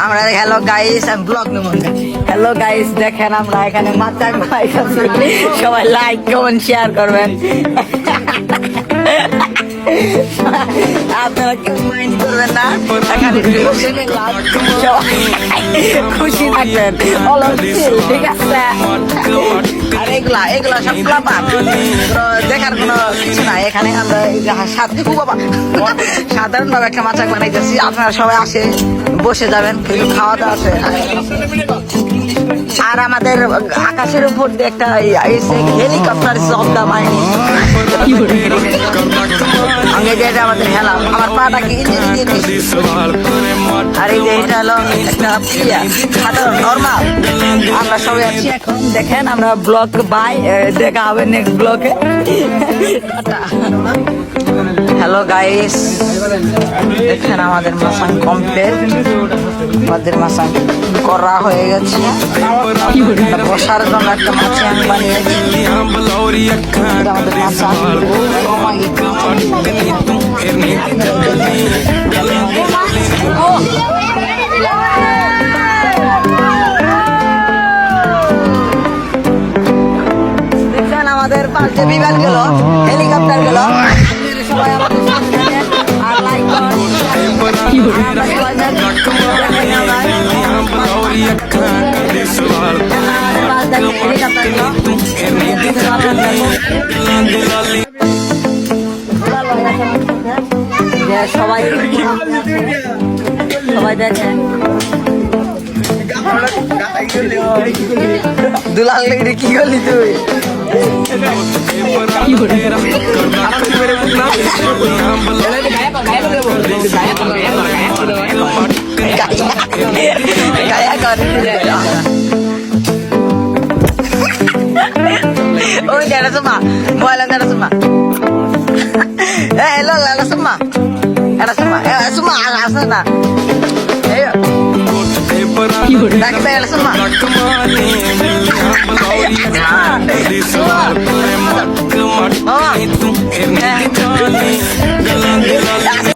আমরা hello guys আমি blog নেব হ্যালো গাইস দেখেন আমরা এখানে মাচাং খাইছি সবাই লাইক কমেন্ট শেয়ার করবেন আপনারা কেউ মাইন্ড করবেন না এখানে খুশি থাকবেন ঠিক আছে আর এগুলা সব প্লাপার দেখার কোনো কিছু নাই এখানে আমরা সাধারণভাবে একটা মাচাং বানাইতেছি আপনারা সবাই আসে বসে যাবেন কিছু খাওয়া দাওয়া আছে আর আমাদের আকাশের উপর দিয়ে একটা হেলিকপ্টার শব্দ মাইনি আমি যেটা আমাদের হেলাম আমার পাটা কি আর এই যে এটা হলো একটা সাধারণ নর্মাল আমরা সবাই আছি এখন দেখেন আমরা ব্লগ বাই দেখা হবে নেক্সট ব্লগে হ্যালো গাইস দেখেন আমাদের মাসাং কমপ্লিট আমাদের মাসাং করা হয়ে গেছে বসার জন্য একটা মাছি আমি বানিয়েছি আমাদের মাসাং দেখেন আমাদের পাশে বিমান গেল হেলিকপ্টার গেল সবাই আমাদের আর লাইক সবাই সবাই দেখেন দুলাল কি করলি তুই Ôi nhà nó suma, mọi lần nhà nó suma. Hello là nó suma, suma là sana. Đấy, cái này là suma.